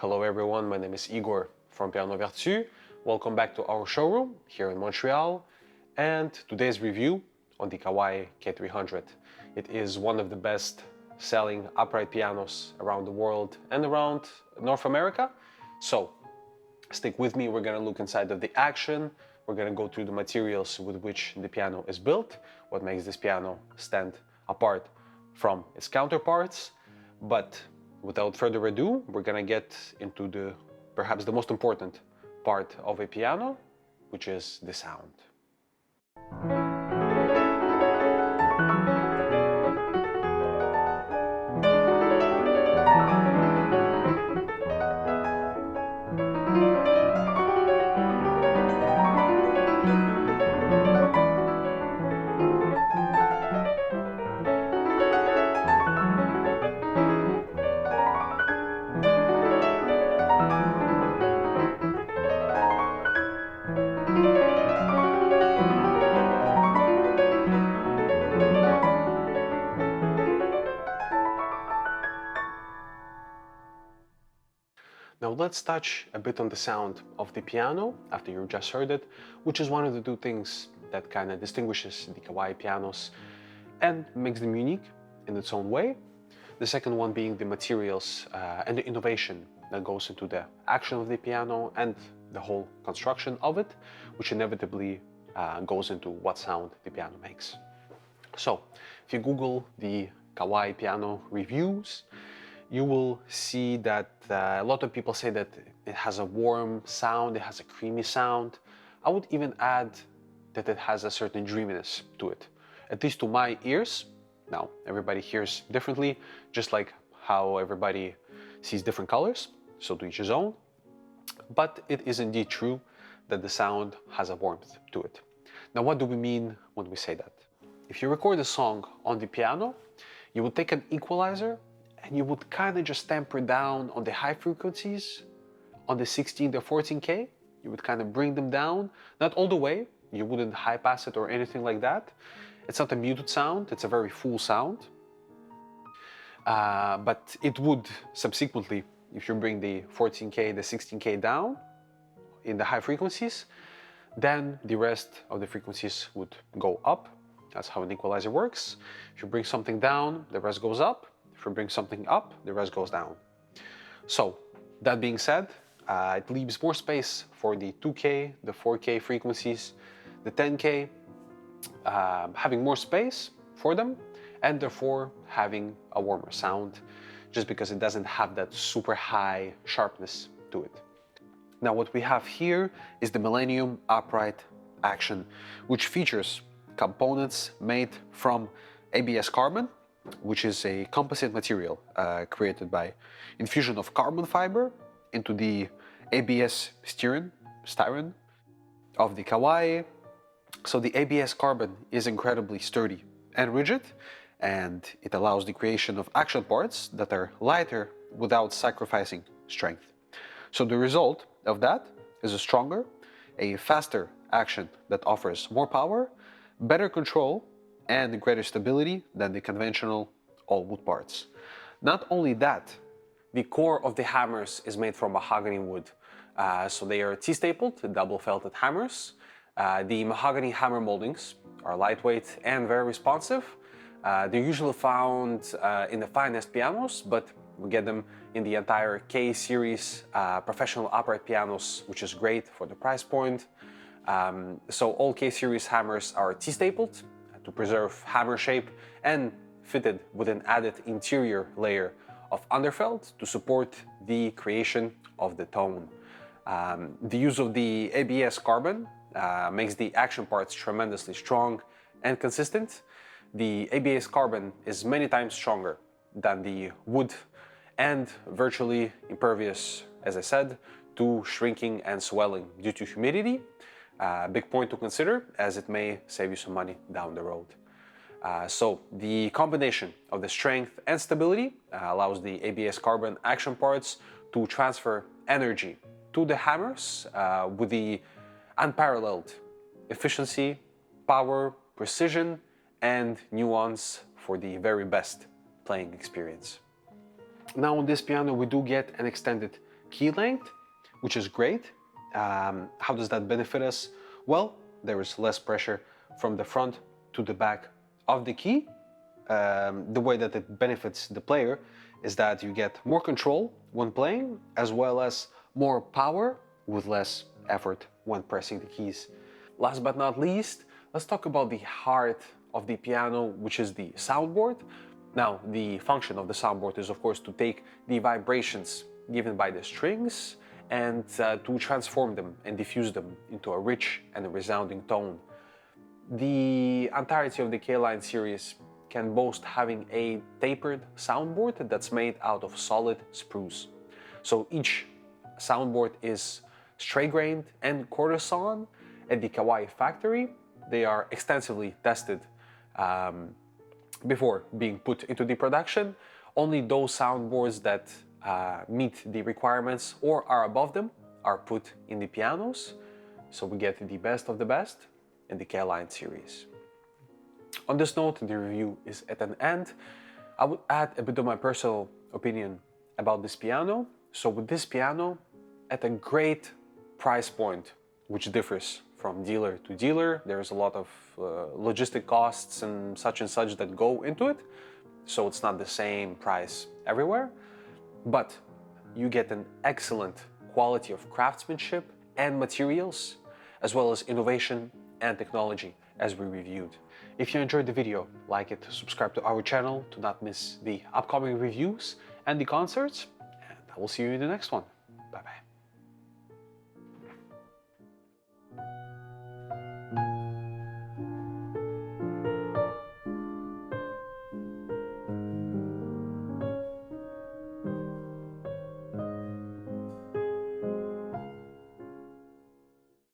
Hello everyone, my name is Igor from Piano Vertu. Welcome back to our showroom here in Montreal and today's review on the Kawai K-300. It is one of the best selling upright pianos around the world and around North America. So stick with me, we're gonna look inside of the action, we're gonna go through the materials with which the piano is built, what makes this piano stand apart from its counterparts. But without further ado, we're gonna get into perhaps the most important part of a piano, which is the sound. Now let's touch a bit on the sound of the piano after you just heard it, which is one of the two things that kind of distinguishes the Kawai pianos and makes them unique in its own way. The second one being the materials and the innovation that goes into the action of the piano and the whole construction of it, which inevitably goes into what sound the piano makes. So if you Google the Kawai piano reviews, you will see that a lot of people say that it has a warm sound, it has a creamy sound. I would even add that it has a certain dreaminess to it, at least to my ears. Now, everybody hears differently, just like how everybody sees different colors, so to each his own. But it is indeed true that the sound has a warmth to it. Now, what do we mean when we say that? If you record a song on the piano, you would take an equalizer and you would kind of just temper down on the high frequencies, on the 16 to 14K, you would kind of bring them down, not all the way, you wouldn't high pass it or anything like that. It's not a muted sound, it's a very full sound. But it would subsequently, if you bring the 14K, the 16K down in the high frequencies, then the rest of the frequencies would go up. That's how an equalizer works. If you bring something down, the rest goes up. If you bring something up, the rest goes down. So that being said, it leaves more space for the 2K, the 4K frequencies, the 10K, having more space for them and therefore having a warmer sound just because it doesn't have that super high sharpness to it. Now what we have here is the Millennium Upright Action, which features components made from ABS carbon, which is a composite material created by infusion of carbon fiber into the ABS styrene of the Kawai. So the ABS carbon is incredibly sturdy and rigid, and it allows the creation of action parts that are lighter without sacrificing strength. So the result of that is a stronger, a faster action that offers more power, better control, and greater stability than the conventional all-wood parts. Not only that, the core of the hammers is made from mahogany wood. So they are T-stapled, double felted hammers. The mahogany hammer moldings are lightweight and very responsive. They're usually found in the finest pianos, but we get them in the entire K-series professional upright pianos, which is great for the price point. So all K-series hammers are T-stapled to preserve hammer shape and fitted with an added interior layer of underfelt to support the creation of the tone. The use of the ABS carbon makes the action parts tremendously strong and consistent. The ABS carbon is many times stronger than the wood and virtually impervious, as I said, to shrinking and swelling due to humidity. Big point to consider, as it may save you some money down the road. So the combination of the strength and stability allows the ABS carbon action parts to transfer energy to the hammers with the unparalleled efficiency, power, precision, and nuance for the very best playing experience. Now on this piano we do get an extended key length, which is great. How does that benefit us? Well, there is less pressure from the front to the back of the key. The way that it benefits the player is that you get more control when playing, as well as more power with less effort when pressing the keys. Last but not least, let's talk about the heart of the piano, which is the soundboard. Now, the function of the soundboard is, of course, to take the vibrations given by the strings and to transform them and diffuse them into a rich and a resounding tone. The entirety of the K-line series can boast having a tapered soundboard that's made out of solid spruce. So each soundboard is straight-grained and quarter-sawn at the Kawai factory. They are extensively tested before being put into the production. Only those soundboards that meet the requirements or are above them are put in the pianos. So we get the best of the best in the K-line series. On this note, the review is at an end. I would add a bit of my personal opinion about this piano. So with this piano, at a great price point, which differs from dealer to dealer, there's a lot of logistic costs and such that go into it. So it's not the same price everywhere, but you get an excellent quality of craftsmanship and materials, as well as innovation and technology, as we reviewed. If you enjoyed the video, like it, subscribe to our channel to not miss the upcoming reviews and the concerts, and I will see you in the next one. Bye bye.